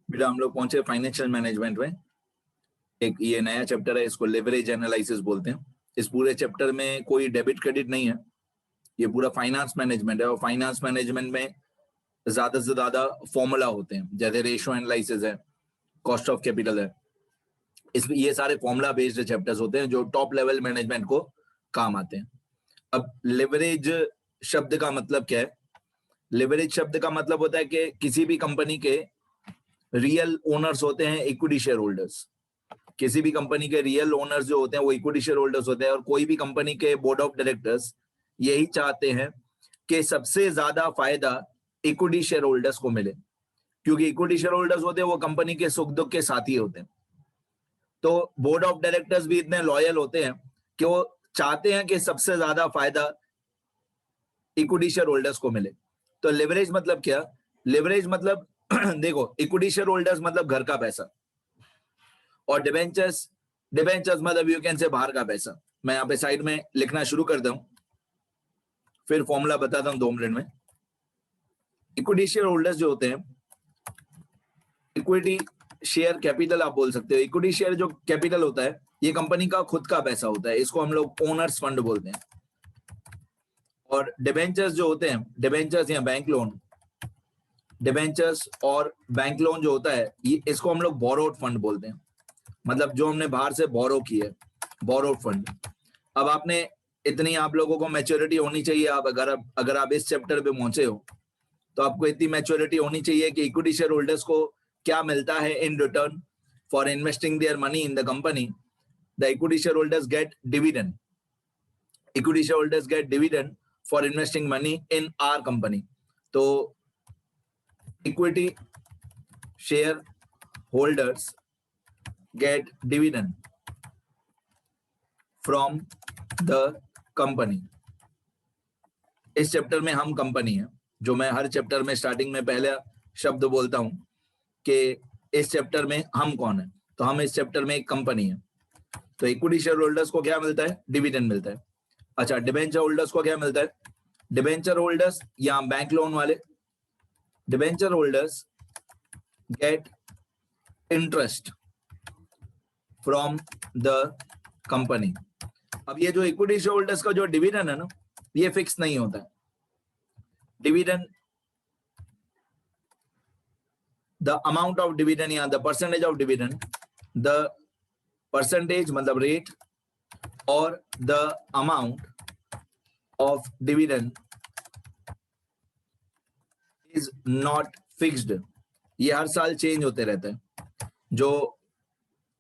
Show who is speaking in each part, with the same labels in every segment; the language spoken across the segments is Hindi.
Speaker 1: बेटा हम लोग पहुंचे फाइनेंशियल मैनेजमेंट में। एक ये नया चैप्टर है, इसको लेवरेज एनालिसिस बोलते हैं। इस पूरे चैप्टर में कोई डेबिट क्रेडिट नहीं है, ये पूरा फाइनेंस मैनेजमेंट है। और फाइनेंस मैनेजमेंट में ज्यादा से ज्यादा फॉर्मूला होते हैं, जैसे रेशियो एनालिसिस है, कॉस्ट ऑफ कैपिटल है। इसमें ये सारे फॉर्मूला बेस्ड चैप्टर्स होते हैं जो टॉप लेवल मैनेजमेंट को काम आते हैं। अब लेवरेज शब्द का मतलब क्या है? लेवरेज शब्द का मतलब होता है कि किसी भी कंपनी के रियल ओनर्स होते हैं इक्विटी शेयर होल्डर्स। किसी भी कंपनी के रियल ओनर्स जो होते हैं वो इक्विटी शेयर होल्डर्स होते हैं। और कोई भी कंपनी के बोर्ड ऑफ डायरेक्टर्स यही चाहते हैं कि सबसे ज्यादा फायदा इक्विटी शेयर होल्डर्स को मिले, क्योंकि इक्विटी शेयर होल्डर्स होते हैं वो कंपनी के सुख दुख के साथी होते हैं। तो बोर्ड ऑफ डायरेक्टर्स भी इतने लॉयल होते हैं कि वो चाहते हैं कि सबसे ज्यादा फायदा इक्विटी शेयर होल्डर्स को मिले। तो लेवरेज मतलब क्या? लेवरेज मतलब देखो, इक्विटी शेयर होल्डर्स मतलब घर का पैसा, और डिबेंचर्स मतलब यू कैन से बाहर का पैसा। मैं यहाँ पे साइड में लिखना शुरू करता हूं, फिर फॉर्मूला बताता हूं 2 मिनट में। इक्विटी शेयर होल्डर्स जो होते हैं, इक्विटी शेयर कैपिटल आप बोल सकते हो। इक्विटी शेयर जो कैपिटल होता है ये कंपनी का खुद का पैसा होता है, इसको हम लोग ओनर्स फंड बोलते हैं। और डिबेंचर्स जो होते हैं, डिबेंचर्स या बैंक लोन, डिबेंचर्स और बैंक लोन जो होता है ये इसको हम लोग बोरोड फंड बोलते हैं, मतलब जो हमने बाहर से बोरो की है, बोरोड फंड। अब आपने इतनी, आप लोगों को मैच्योरिटी होनी चाहिए। आप अगर आप इस चैप्टर पे पहुंचे हो तो आपको इतनी मैच्योरिटी होनी चाहिए कि इक्विटी शेयर होल्डर्स को क्या मिलता है in return for investing their money in the company. The equity share holders get dividend. Equity share holders get dividend for investing money in our company. तो equity share holders get dividend from the company. इस चैप्टर में हम कंपनी है, जो मैं हर चैप्टर में स्टार्टिंग में पहले शब्द बोलता हूं कि इस चैप्टर में हम कौन है। तो हम इस चैप्टर में एक कंपनी है। तो इक्विटी शेयर होल्डर्स को क्या मिलता है? डिविडेंड मिलता है। अच्छा, डिबेंचर होल्डर्स को क्या मिलता है? डिबेंचर होल्डर्स या बैंक लोन वाले, debenture holders get interest from the company. अब ये जो इक्विटी शेयर होल्डर्स का जो डिविडेंड है ना, ये फिक्स नहीं होता है। Dividend, the amount of dividend या the percentage of dividend, the percentage मतलब रेट, और the amount of dividend is not fixed. ये हर साल चेंज होते रहता है। जो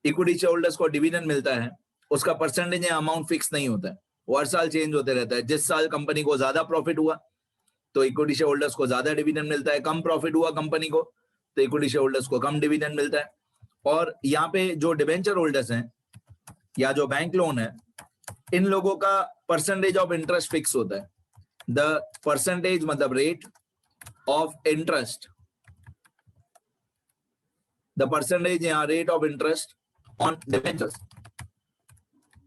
Speaker 1: इक्विटी शेयर होल्डर्स को डिविडेंड मिलता है उसका परसेंटेज या अमाउंट फिक्स नहीं होता है, वो हर साल चेंज होते रहता है। जिस साल कंपनी को ज्यादा प्रॉफिट हुआ तो इक्विटी शेयर होल्डर्स को ज्यादा डिविडेंड मिलता है, कम प्रॉफिट हुआ कंपनी को तो इक्विटी शेयर होल्डर्स को कम डिविडेंड मिलता है। और यहाँ पे जो डिबेंचर होल्डर्स हैं या जो बैंक लोन है, इन लोगों का परसेंटेज ऑफ इंटरेस्ट फिक्स होता है। द परसेंटेज मतलब rate of interest, the percentage या rate of interest on debentures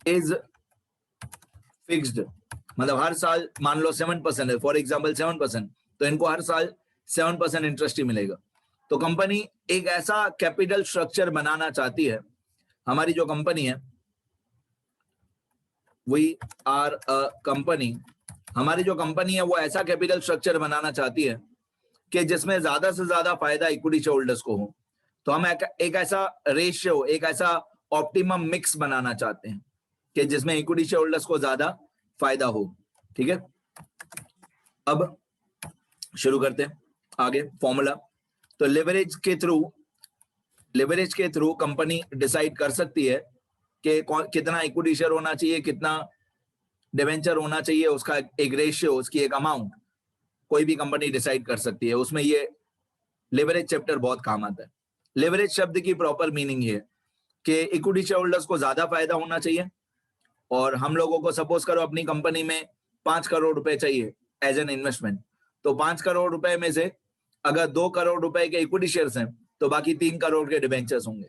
Speaker 1: is fixed. मतलब हर साल मान लो 7% है, फॉर एग्जांपल 7%, तो इनको हर साल 7% इंटरेस्ट ही मिलेगा। तो कंपनी एक ऐसा कैपिटल स्ट्रक्चर बनाना चाहती है। हमारी जो कंपनी है, वी आर अ कंपनी, हमारी जो कंपनी है वो ऐसा कैपिटल स्ट्रक्चर बनाना चाहती है कि जिसमें ज्यादा से ज्यादा फायदा इक्विटी शेयर होल्डर्स को हो। तो हम एक ऐसा रेशियो, एक ऐसा ऑप्टिमम मिक्स बनाना चाहते हैं कि जिसमें इक्विटी शेयर होल्डर्स को ज्यादा फायदा हो। ठीक है, अब शुरू करते हैं आगे फॉर्मूला। तो लेवरेज के थ्रू कंपनी डिसाइड कर सकती है कि कितना इक्विटी शेयर होना चाहिए, कितना डिवेंचर होना चाहिए, उसका एक रेशियो, उसकी एक अमाउंट कोई भी कंपनी डिसाइड कर सकती है। उसमें ये लेवरेज चैप्टर बहुत काम आता है। लेवरेज शब्द की प्रॉपर मीनिंग ये है कि इक्विटी शेयर होल्डर्स को ज्यादा फायदा होना चाहिए। और हम लोगों को सपोज करो अपनी कंपनी में 5 करोड़ रुपए चाहिए एज एन इन्वेस्टमेंट, तो 5 करोड़ रुपए में से अगर 2 करोड़ रुपए के इक्विटी शेयर्स हैं तो बाकी 3 करोड़ के डिबेंचर्स होंगे,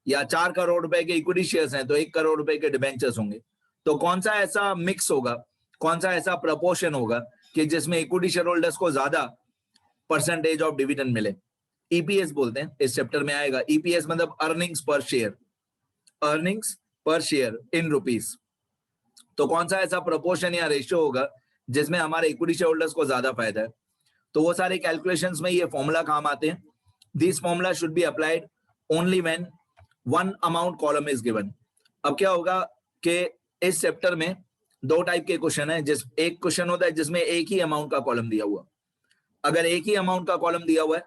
Speaker 1: या 4 करोड़ रुपए के इक्विटी शेयर्स हैं तो 1 करोड़ रुपए के डिबेंचर्स होंगे। तो कौन सा ऐसा मिक्स होगा, कौन सा ऐसा प्रपोर्शन होगा कि जिसमें इक्विटी शेयर होल्डर्स को ज्यादा परसेंटेज ऑफ डिविडेंड मिले, ईपीएस बोलते हैं, इस चैप्टर में आएगा। ईपीएस मतलब अर्निंग्स पर शेयर, अर्निंग्स पर शेयर इन रुपीस। तो कौन सा ऐसा प्रोपोर्शन या रेशियो होगा जिसमें हमारे इक्विटी शेयर होल्डर्स को ज्यादा फायदा है, तो वो सारे कैलकुलेशंस में ये फॉर्मूला काम आते हैं। This formula should be applied only when one amount column is given. अब क्या होगा कि इस चैप्टर में दो टाइप के क्वेश्चन है, एक क्वेश्चन होता है जिसमें एक ही अमाउंट का कॉलम दिया हुआ। अगर एक ही अमाउंट का कॉलम दिया हुआ है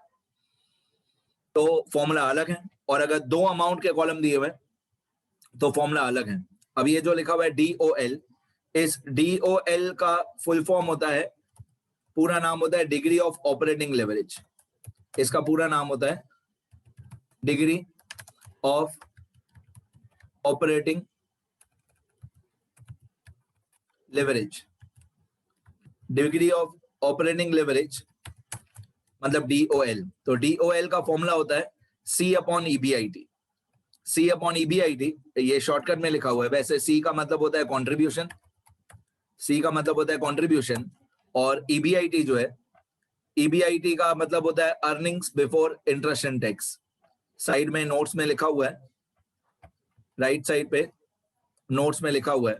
Speaker 1: तो फॉर्मूला अलग है, और अगर दो अमाउंट के कॉलम दिए हुए तो फॉर्मूला अलग है। अब ये जो लिखा हुआ है DOL, इस DOL का फुल फॉर्म होता है, पूरा नाम होता है डिग्री ऑफ ऑपरेटिंग लेवरेज। इसका पूरा नाम होता है degree of operating leverage. Degree of operating leverage मतलब DOL। तो DOL का फॉर्मूला होता है C/EBIT। C/EBIT ये शॉर्टकट में लिखा हुआ है। वैसे C का मतलब होता है कंट्रीब्यूशन, C का मतलब होता है कंट्रीब्यूशन, और EBIT जो है, EBIT का मतलब होता है earnings before interest and tax. Side में नोट्स में लिखा हुआ है, राइट साइड पे नोट्स में लिखा हुआ है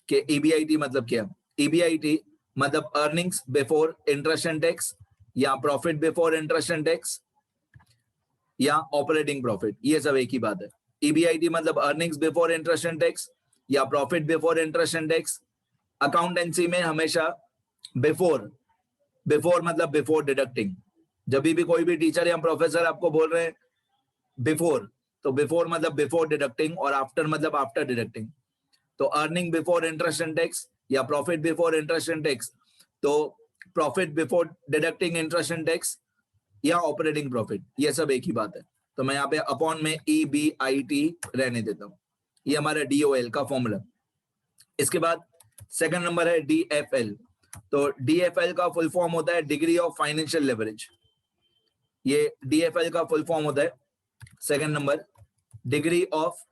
Speaker 1: कि EBIT मतलब क्या। EBIT मतलब earnings before interest and tax, या profit before interest and tax, या ऑपरेटिंग प्रॉफिट, ये सब एक ही बात है। EBIT मतलब earnings before interest and tax या profit before interest and tax. Accountancy में हमेशा बिफोर मतलब बिफोर डिडक्टिंग। जब भी कोई भी टीचर या प्रोफेसर आपको बोल रहे हैं बिफोर, तो बिफोर मतलब बिफोर डिडक्टिंग, और आफ्टर मतलब आफ्टर डिडक्टिंग। तो earning before interest and tax या profit before interest and tax, तो profit before deducting interest and tax या ऑपरेटिंग प्रॉफिट, ये सब एक ही बात है। तो मैं यहाँ पे अपॉन में EBIT रहने देता हूँ। ये हमारा DOL का फॉर्मूला। इसके बाद सेकंड नंबर है DFL। तो DFL का फुल फॉर्म होता है डिग्री ऑफ फाइनेंशियल लेवरेज। ये DFL का फुल फॉर्म होता है, second number, degree of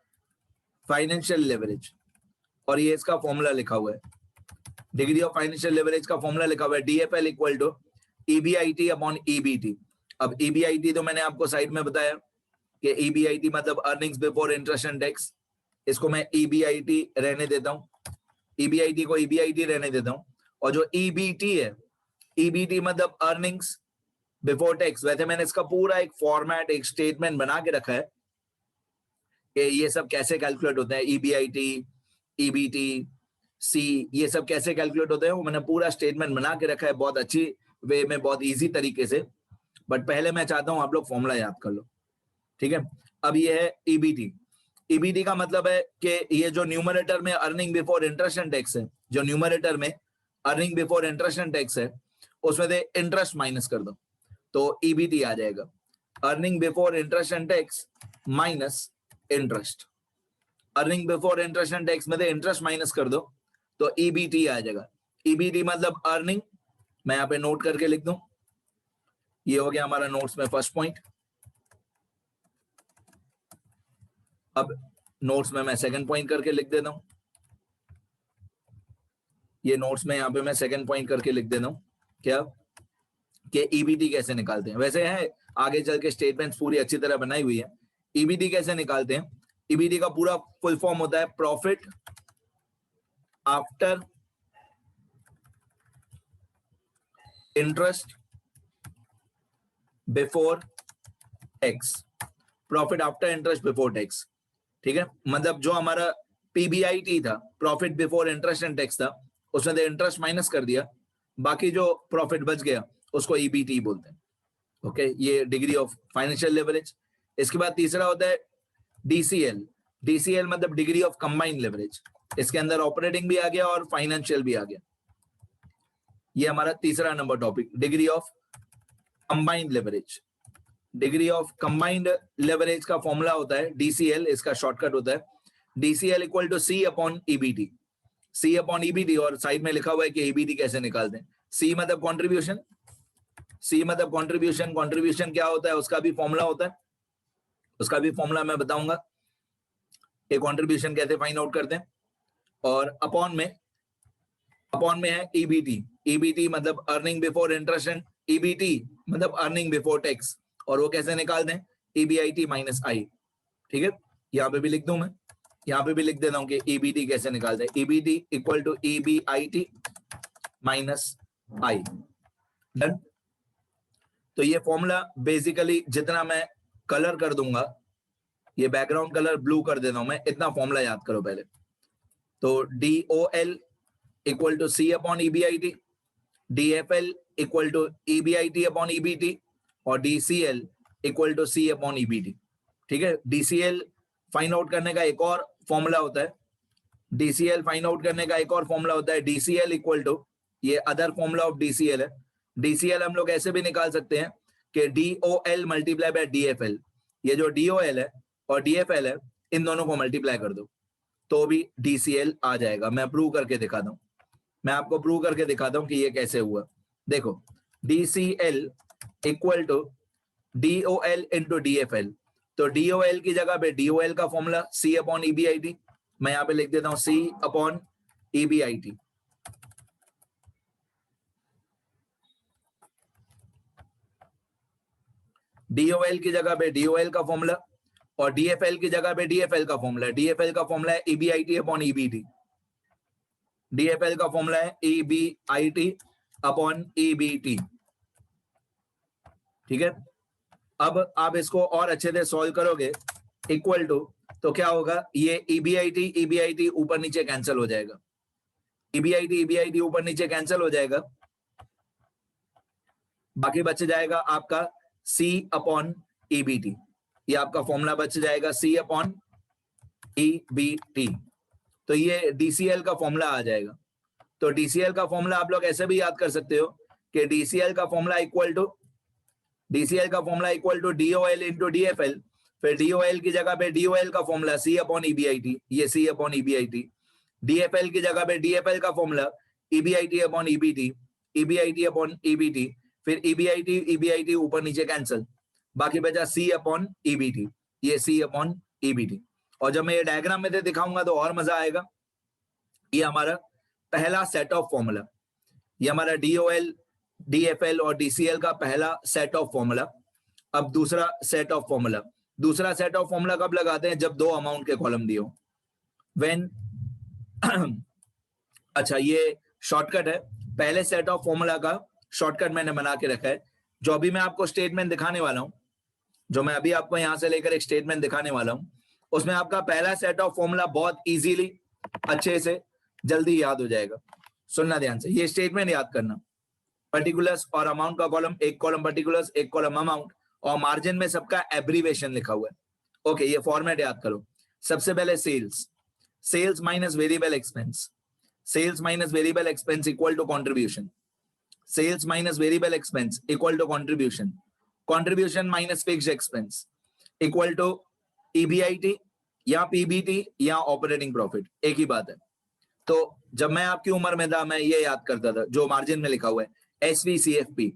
Speaker 1: financial leverage, और ये इसका फॉर्मूला लिखा हुआ है। डिग्री ऑफ फाइनेंशियल लेवरेज का फॉर्मूला लिखा हुआ है DFL इक्वल टू EBIT/EBT। अब EBIT तो मैंने आपको साइड में बताया कि EBIT मतलब earnings before interest and tax, इसको मैं EBIT रहने देता हूँ, EBIT को EBIT रहने देता हूँ। और जो EBT है, EBT मतलब अर्निंग्स बिफोर टैक्स। वैसे मैंने इसका पूरा एक फॉर्मेट, एक स्टेटमेंट बना के रखा है कि ये सब कैसे कैलकुलेट होते हैं, EBIT, EBT, C, ये सब कैसे कैलकुलेट होते हैं, वो मैंने पूरा स्टेटमेंट बना के रखा है बहुत अच्छी वे में, बहुत इजी तरीके से। बट पहले मैं चाहता हूं आप लोग फॉर्मूला याद कर लो, ठीक है। अब ये है EBT। EBT का मतलब है कि ये जो न्यूमरेटर में earning before interest and tax है, जो न्यूमरेटर में earning before interest and tax है, उसमें से इंटरेस्ट माइनस कर दो तो EBT आ जाएगा। Earning before interest and tax minus interest. Earning before interest and tax में से इंटरेस्ट माइनस कर दो तो EBT आ जाएगा। EBT मतलब अर्निंग, मैं यहाँ पे नोट करके लिख दूं, ये हो गया हमारा नोट्स में फर्स्ट पॉइंट। अब नोट्स में मैं सेकंड पॉइंट करके लिख देता हूं, ये नोट्स में यहाँ पे मैं सेकंड पॉइंट करके लिख देता हूं क्या, कि EBT कैसे निकालते हैं। वैसे है आगे चल के स्टेटमेंट्स पूरी अच्छी तरह बनाई हुई है। EBT कैसे निकालते हैं, EBT का पूरा फुल फॉर्म होता है profit after interest before tax. Profit after interest before tax, ठीक है। मतलब जो हमारा PBIT था, profit before interest and tax था, उसमें से इंटरेस्ट माइनस कर दिया, बाकी जो प्रॉफिट बच गया उसको EBT बोलते हैं। ओके, ये डिग्री ऑफ फाइनेंशियल लेवरेज। इसके बाद तीसरा होता है DCL। DCL मतलब डिग्री ऑफ कंबाइंड लेवरेज। इसके अंदर ऑपरेटिंग भी आ गया और फाइनेंशियल भी आ गया। ये हमारा तीसरा number topic, degree of combined leverage. Degree of combined leverage का फॉर्मूला होता है DCL, इसका शॉर्टकट होता है DCL equal to C/EBT। C/EBT, और साइड में लिखा हुआ है कि EBT कैसे निकालते हैं। C मतलब कॉन्ट्रीब्यूशन, C मतलब कॉन्ट्रीब्यूशन। कॉन्ट्रीब्यूशन क्या होता है, उसका भी फॉर्मूला होता है, उसका भी फॉर्मूला मैं बताऊंगा कि कॉन्ट्रीब्यूशन कैसे फाइंड आउट करते हैं। और अपॉन में है EBT। EBT मतलब earning before interest and EBT मतलब अर्निंग बिफोर टैक्स, और वो कैसे निकाल दें, EBIT माइनस आई। ठीक है, यहाँ पे भी लिख दूं मैं, यहाँ पे भी लिख देता हूँ कि EBT कैसे निकालते हैं, EBT equal to EBIT minus I. Done. तो ये फॉर्मूला बेसिकली जितना मैं कलर कर दूंगा, ये बैकग्राउंड कलर ब्लू कर देता हूं मैं, इतना फॉर्मूला याद करो पहले। तो DOL equal to C upon EBIT, DFL equal to EBIT upon EBT, और DCL equal to C upon EBT। ठीक है, DCL फाइंड आउट करने का एक और फॉर्मूला होता है, DCL फाइंड आउट करने का एक और फॉर्मूला होता है, DCL इक्वल टू, ये अदर फॉर्मूला ऑफ DCL है। DCL हम लोग ऐसे भी निकाल सकते हैं कि DOL मल्टीप्लाई बाय DFL। ये जो DOL है और DFL है, इन दोनों को मल्टीप्लाई कर दो तो भी DCL आ जाएगा। मैं प्रूव करके दिखाता हूं, मैं आपको प्रूव करके दिखाता हूं कि ये कैसे हुआ। देखो, DCL equal to DOL into DFL। तो DOL की जगह पे DOL का फॉर्मूला C अपॉन EBIT, मैं यहां पे लिख देता हूं C अपॉन EBIT। DOL की जगह पे DOL का फॉर्मूला और DFL की जगह पे DFL का फॉर्मूला। DFL का फॉर्मूला है EBIT अपॉन EBT। DFL का फॉर्मूला है EBIT अपॉन EBT। ठीक है, अब आप इसको और अच्छे से सॉल्व करोगे, इक्वल टू, तो क्या होगा, ये EBIT ऊपर नीचे कैंसिल हो जाएगा, EBIT ऊपर नीचे कैंसिल हो जाएगा, बाकी बच जाएगा आपका C अपॉन EBT। ये आपका फॉर्मूला बच जाएगा C अपॉन EBT। तो ये DCL का फॉर्मूला आ जाएगा। तो DCL का फॉर्मूला आप लोग ऐसे भी याद कर सकते हो कि DCL का formula equal to DOL into DFL। फिर DOL की जगह पे DOL का फॉर्मूला C अपॉन EBIT, ये C अपॉन EBIT। DFL की जगह पे DFL का formula EBIT upon EBT, EBIT upon EBT। फिर EBIT ऊपर नीचे कैंसिल, बाकी बचा C अपॉन EBT, ये C अपॉन EBT। और जब मैं ये डायग्राम में दिखाऊंगा तो और मजा आएगा। ये हमारा पहला सेट ऑफ फॉर्मूला, ये हमारा DOL, DFL और DCL का पहला सेट ऑफ फॉर्मूला। अब दूसरा सेट ऑफ फॉर्मूला कब लगाते हैं, जब दो अमाउंट के कॉलम दिए हो, व्हेन अच्छा, ये शॉर्टकट है, पहले सेट ऑफ फॉर्मूला का शॉर्टकट मैंने बना के रखा है। जो अभी मैं आपको स्टेटमेंट दिखाने वाला हूं, जो मैं अभी आपको यहां से लेकर एक स्टेटमेंट दिखाने वाला हूं, उसमें आपका पहला सेट ऑफ फॉर्मूला बहुत इजीली, अच्छे से, जल्दी याद हो जाएगा। सुनना ध्यान से, ये स्टेटमेंट याद करना, पर्टिकुलर्स और अमाउंट का कॉलम, एक कॉलम पर्टिकुलर्स, एक कॉलम अमाउंट, और मार्जिन में सबका एब्रीवेशन लिखा हुआ है। ओके, ये फॉर्मेट याद करो। सबसे पहले sales minus variable expense, sales minus variable expense equal to contribution, sales minus variable expense equal to contribution, contribution minus fixed expense equal to EBIT या PBT या ऑपरेटिंग प्रॉफिट, एक ही बात है। तो जब मैं आपकी उम्र में था, मैं ये याद करता था, जो मार्जिन में लिखा हुआ है SVCFP,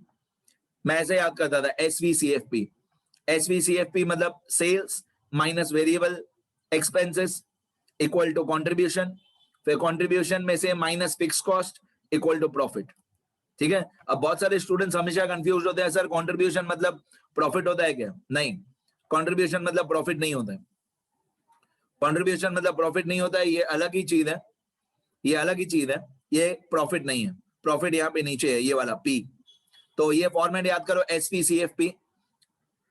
Speaker 1: मैं ऐसे याद करता था SVCFP। SVCFP मतलब sales minus variable expenses equal to contribution, फिर कंट्रीब्यूशन में से minus fix cost equal to profit. ठीक है, अब बहुत सारे स्टूडेंट्स हमेशा कंफ्यूज होते हैं, सर कंट्रीब्यूशन मतलब प्रॉफिट होता है क्या? नहीं, कंट्रीब्यूशन मतलब प्रॉफिट नहीं होता है, कंट्रीब्यूशन मतलब प्रॉफिट नहीं होता है, ये अलग ही चीज है, ये अलग ही चीज है, ये प्रॉफिट नहीं है। प्रॉफिट यहाँ पे नीचे है, ये वाला P। तो ये फॉर्मेट याद करो SVCFP,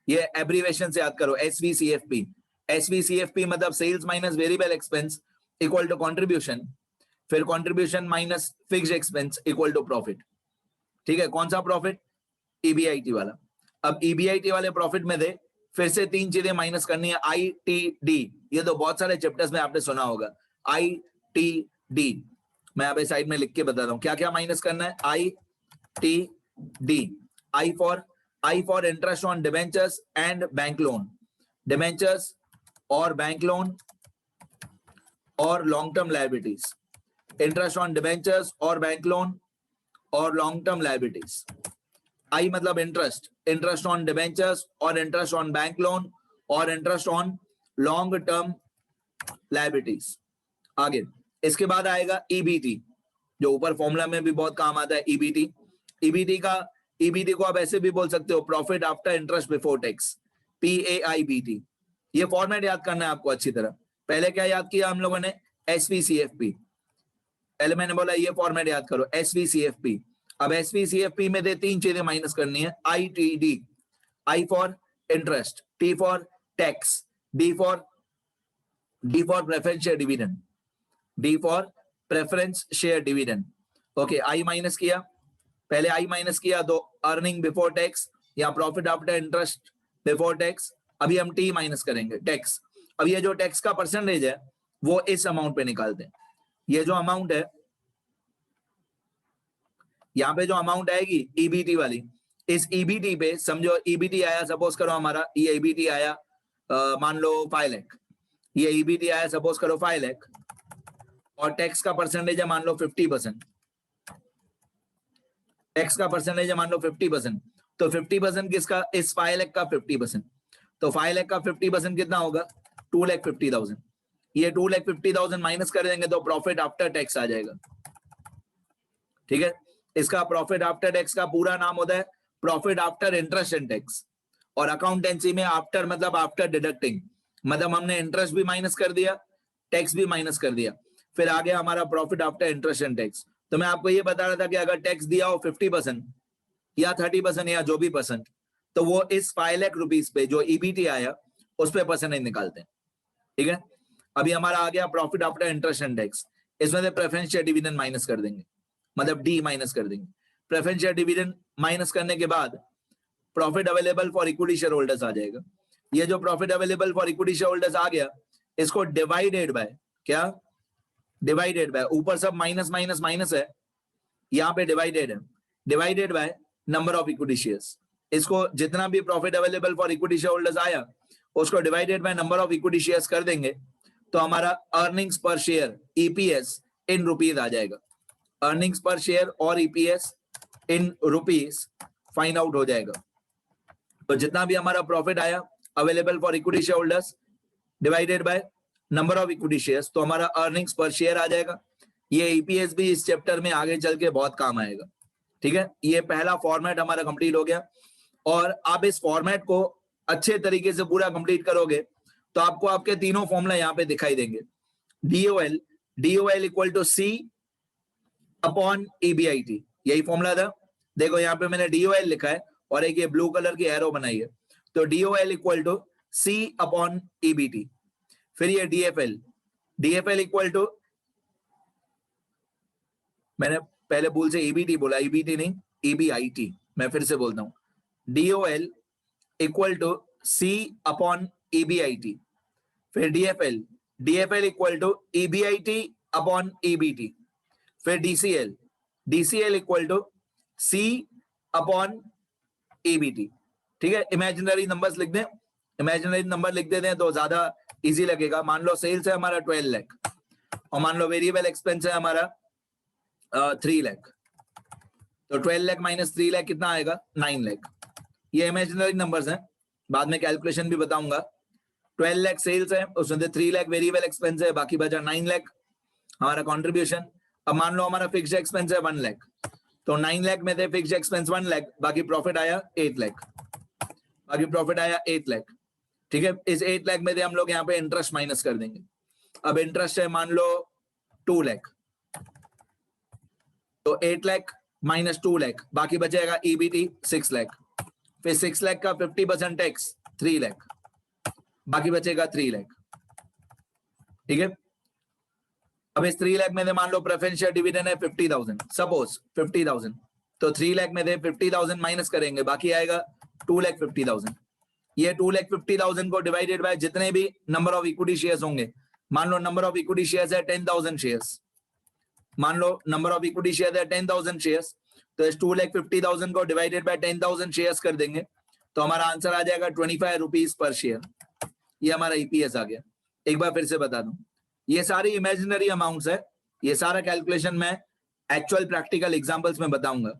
Speaker 1: ये एब्रीवेशन से याद करो SVCFP। SVCFP मतलब sales minus variable expense equal to contribution, फिर contribution minus fixed expense equal to profit. ठीक है, कौन सा प्रॉफिट? EBIT वाला। अब EBIT वाले प्रॉफिट में दे फिर से तीन चीजें माइनस करनी है, ITD, ये तो बहुत सारे चैप्टर्स में आपने सुना होगा, ITD। मैं अभी साइड में लिख के बताता हूं क्या क्या माइनस करना है। ITD, I for interest on debentures and bank loan, debentures और बैंक लोन और long term liabilities, interest on debentures और बैंक लोन और लॉन्ग टर्म लायबिलिटीज। आई मतलब इंटरेस्ट, इंटरेस्ट ऑन डिबेंचर्स और इंटरेस्ट ऑन बैंक लोन और interest on long term liabilities. आगे इसके बाद आएगा EBT, जो ऊपर फॉर्मूला में भी बहुत काम आता है। EBT का ईबीटी को आप ऐसे भी बोल सकते हो, profit after interest before tax, PAIBT। ये फॉर्मेट याद करना है आपको अच्छी तरह। पहले क्या याद किया हम लोगों ने, SVCFP। पहले मैंने बोला ये फॉर्मेट याद करो, SVCFP। अब SVCFP में दे 3 चीजें माइनस करनी है, ITD, I for interest, T for tax, D for preference share dividend, D for preference share dividend. Okay, I minus किया, पहले I माइनस किया तो अर्निंग बिफोर टैक्स या profit after interest before tax. अभी हम T माइनस करेंगे, टैक्स। अब ये जो टैक्स का परसेंटेज है वो इस अमाउंट पे निकालते हैं। ये जो अमाउंट है, यहाँ पे जो अमाउंट आएगी ईबीटी वाली, इस ईबीटी पे समझो ईबीटी आया, सपोज करो हमारा ये ईबीटी आया मान लो 5 लाख, ये ईबीटी आया सपोज करो 5 लाख, और टैक्स का परसेंटेज है मान लो 50%, टैक्स का परसेंटेज है मान लो 50%, तो 50% किसका, इस 5 लाख का 50%, तो 5 लाख का 50% कितना होगा, 2,50,000। ये 2,50,000 माइनस कर देंगे तो प्रॉफिट आफ्टर टैक्स आ जाएगा। ठीक है, इसका प्रॉफिट आफ्टर टैक्स का पूरा नाम होता है profit after interest and tax, और अकाउंटेंसी में आफ्टर मतलब आफ्टर डिडक्टिंग, मतलब हमने इंटरेस्ट भी माइनस कर दिया, टैक्स भी माइनस कर दिया, फिर आ गया हमारा profit after interest and tax. तो मैं आपको ये बता रहा था कि अगर टैक्स दिया हो 50% या 30% या जो भी परसेंट, तो वो इस 5 लाख रुपीस पे जो ईबीटी आया उस पे परसेंटेज निकालते हैं। ठीक है, अभी हमारा आ गया profit after interest and tax, इसमें से प्रेफरेंस शेयर डिविडेंड माइनस कर देंगे, मतलब डी माइनस कर देंगे। प्रेफरेंस शेयर डिविडेंड माइनस करने के बाद profit available for equity share holders आ जाएगा। ये जो profit available for equity share holders आ गया, इसको डिवाइडेड बाय क्या, डिवाइडेड बाय, ऊपर सब माइनस माइनस माइनस है, यहाँ पे डिवाइडेड है, divided by number of equity shares. इसको जितना भी profit available for equity share holders आया उसको divided by number of equity shares कर देंगे, तो हमारा अर्निंग्स पर शेयर EPS इन रुपीज आ जाएगा। अर्निंग्स पर शेयर और EPS in rupees find out हो जाएगा। तो जितना भी हमारा प्रॉफिट आया available for equity share holders divided by number of equity shares, तो हमारा अर्निंग्स पर शेयर आ जाएगा। ये EPS भी इस चैप्टर में आगे चल के बहुत काम आएगा। ठीक है, ये पहला फॉर्मेट हमारा कंप्लीट हो गया, और आप इस फॉर्मेट को अच्छे तरीके से पूरा कंप्लीट करोगे तो आपको आपके तीनों फॉर्मूला यहाँ पे दिखाई देंगे। DOL equal to C upon EBIT, यही फॉर्मूला था। देखो यहाँ पे मैंने DOL लिखा है और एक ये ब्लू कलर की एरो बनाई है, तो DOL equal to C upon EBT। फिर ये DFL इक्वल टू, मैंने पहले भूल से EBT बोला, EBT नहीं EBIT, मैं फिर से बोलता हूँ, DOL equal to C upon EBIT। फिर DFL equal to EBIT upon EBT। फिर DCL equal to C upon EBT। ठीक है, इमेजिनरी नंबर्स लिख दें, इमेजिनरी नंबर लिख देते हैं तो ज्यादा इजी लगेगा। मान लो सेल्स है हमारा 12 लाख और मान लो वेरिएबल एक्सपेंस है हमारा 3 लाख, तो 12 लाख माइनस 3 लाख कितना आएगा, 9 लाख। ये इमेजिनरी नंबर्स हैं, बाद में कैलकुलेशन भी बताऊंगा। 12 लाख सेल्स है, उसमें से 3 लाख वेरिएबल एक्सपेंस है, बाकी बचा 9 लाख हमारा कंट्रीब्यूशन। अब मान लो हमारा फिक्स्ड एक्सपेंस है 1 लाख, तो 9 लाख में थे फिक्स्ड एक्सपेंस 1 लाख, बाकी प्रॉफिट आया 8 लाख, बाकी प्रॉफिट आया 8 लाख। ठीक है, इस 8 लाख में से हम लोग यहाँ पे इंटरेस्ट माइनस कर देंगे। अब इंटरेस्ट है मान लो 2 लाख, तो 8 लाख माइनस 2 लाख, बाकी बचेगा EBT 6 लाख। फिर 6 लाख का 50% टैक्स 3 लाख, बाकी बचेगा 3 लाख। ठीक है, अब इस 3 लाख में से मान लो प्रेफरेंस शेयर डिविडेंड है 50,000, सपोज 50,000, तो 3 लाख में से 50,000 माइनस करेंगे, बाकी आएगा 2,50,000। ये 2,50,000 को डिवाइडेड बाय जितने भी नंबर ऑफ इक्विटी शेयर्स होंगे, मान लो नंबर ऑफ इक्विटी शेयर्स है 10,000 शेयर्स, मान लो नंबर ऑफ इक्विटी शेयर है 10,000 शेयर्स, तो इस 2,50,000 को डिवाइडेड बाय 10,000 शेयर्स कर देंगे, तो हमारा आंसर आ जाएगा 25 रुपीज पर शेयर। ये हमारा EPS आ गया। एक बार फिर से बता दूं, ये सारी इमेजिनरी अमाउंट्स है, ये सारा कैलकुलेशन मैं एक्चुअल प्रैक्टिकल एग्जांपल्स में बताऊंगा।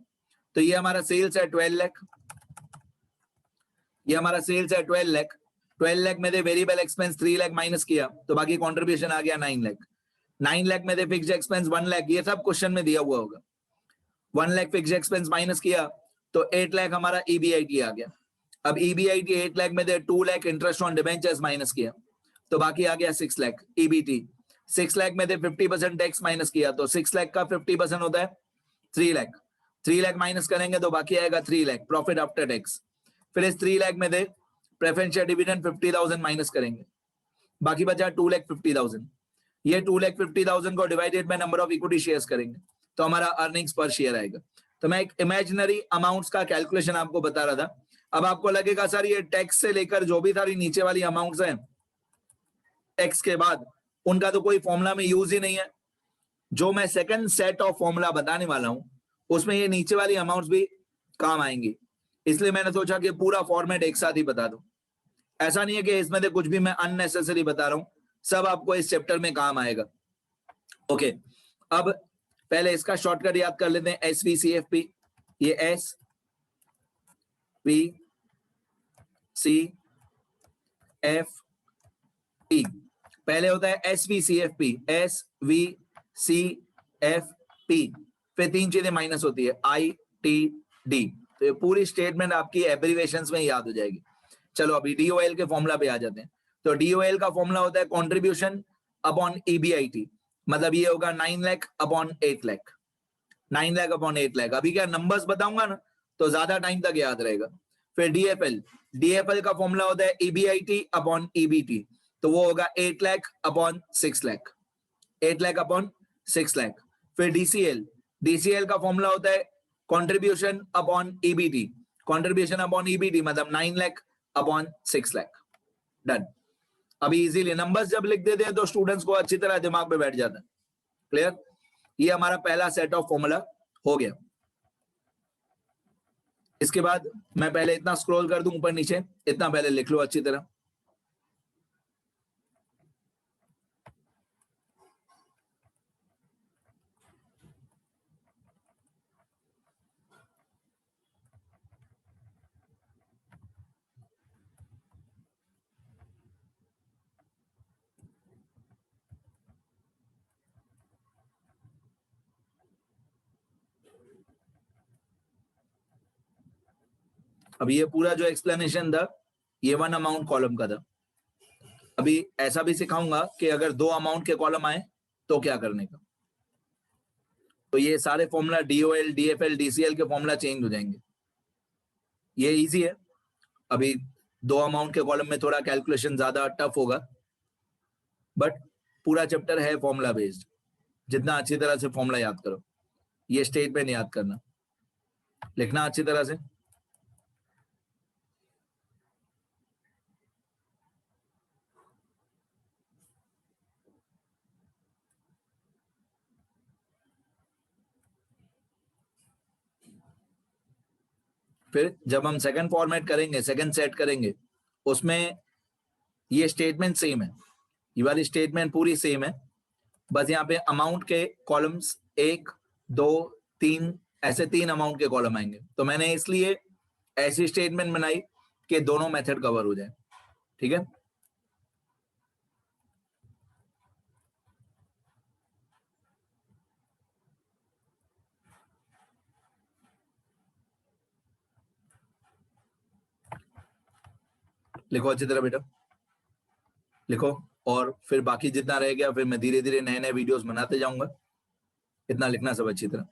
Speaker 1: तो ये हमारा सेल्स है 12 लाख, ये हमारा सेल्स है 12 लाख, 12 लाख में से वेरिएबल एक्सपेंस 3 लाख माइनस किया तो बाकी कंट्रीब्यूशन आ गया 9 लाख। 9 लाख में से फिक्स्ड एक्सपेंस 1 लाख, ये सब क्वेश्चन में दिया हुआ होगा। 1 लाख फिक्स्ड एक्सपेंस माइनस किया तो 8 लाख हमारा EBIT आ गया। अब EBIT 8 लाख में से 2 lakh interest on debentures minus किया तो बाकी आ गया 6 लाख EBT। 6 लाख में से 50% टैक्स माइनस किया तो 6 लाख का 50% होता है 3 लाख। 3 लाख माइनस करेंगे तो बाकी आएगा 3 लाख प्रॉफिट आफ्टर टैक्स। फिर इस 3 लाख में से प्रेफरेंस शेयर डिविडेंड 50,000 माइनस करेंगे, बाकी बचा 2,50,000। ये 2,50,000 को divided by number of equity shares करेंगे तो हमारा अर्निंग्स पर शेयर आएगा। तो मैं एक इमेजिनरी अमाउंट्स का कैलकुलेशन आपको बता रहा था। अब आपको लगेगा सर ये टैक्स से लेकर जो भी सारी नीचे वाली अमाउंट्स हैं टैक्स के बाद उनका तो कोई फॉर्मूला में यूज ही नहीं है। जो मैं सेकंड सेट ऑफ फॉर्मूला बताने वाला हूं उसमें ये नीचे वाली अमाउंट्स भी काम आएंगी, इसलिए मैंने सोचा कि पूरा फॉर्मेट एक साथ ही बता दूं। ऐसा नहीं है कि इसमें से कुछ भी मैं अननेसेसरी बता रहा हूं, सब आपको इस चैप्टर में काम आएगा। ओके, अब पहले इसका शॉर्टकट याद कर लेते हैं, SVCFP। ये SVCFP पहले होता है SVCFP, फिर 3 चीजें माइनस होती है ITD। तो ये पूरी स्टेटमेंट आपकी एब्रिविएशंस में याद हो जाएगी। चलो अभी DOL के फॉर्मूला पे आ जाते हैं। तो DOL का फॉर्मूला होता है कॉन्ट्रीब्यूशन अपॉन EBIT, मतलब ये होगा 9 लाख अपॉन 8 लाख, 9 लाख अपॉन 8 लाख। अभी क्या नंबर्स बताऊंगा ना तो ज्यादा टाइम तक याद रहेगा। फिर DFL का फॉर्मूला होता है EBIT अपॉन EBT, तो वो होगा 8 लाख अपॉन 6 लाख, 8 लाख अपॉन 6 लाख। फिर DCL का फॉर्मूला होता है contribution upon EBT, contribution upon EBT मतलब 9 लाख अपॉन 6 लाख। डन। अभी इजीली नंबर्स जब लिख देते हैं तो स्टूडेंट्स को अच्छी तरह दिमाग में बैठ जाता है। क्लियर? ये हमारा पहला सेट ऑफ फॉर्मूला हो गया। इसके बाद मैं पहले इतना स्क्रॉल कर दूं ऊपर नीचे, इतना पहले लिख लो अच्छी तरह। अब ये पूरा जो एक्सप्लेनेशन था ये 1 अमाउंट कॉलम का था। अभी ऐसा भी सिखाऊंगा कि अगर 2 अमाउंट के कॉलम आए तो क्या करने का। तो ये सारे फॉर्मूला DOL, DFL, DCL के फॉर्मूला चेंज हो जाएंगे। ये इजी है। अभी 2 अमाउंट के कॉलम में थोड़ा कैलकुलेशन ज्यादा टफ होगा, बट पूरा चैप्टर है फॉर्मूला बेस्ड। जितना अच्छी तरह से फॉर्मूला याद करो, ये स्टेटमेंट याद करना, लिखना अच्छी तरह से। फिर जब हम सेकंड फॉर्मेट करेंगे, सेकंड सेट करेंगे, उसमें ये स्टेटमेंट सेम है, ये वाली स्टेटमेंट पूरी सेम है, बस यहाँ पे अमाउंट के कॉलम्स 1, 2, 3 ऐसे 3 अमाउंट के कॉलम आएंगे। तो मैंने इसलिए ऐसी स्टेटमेंट बनाई कि दोनों मेथड कवर हो जाए। ठीक है, लिखो अच्छी तरह बेटा, लिखो। और फिर बाकी जितना रह गया फिर मैं धीरे धीरे नए नए वीडियोस बनाते जाऊंगा। इतना लिखना सब अच्छी तरह।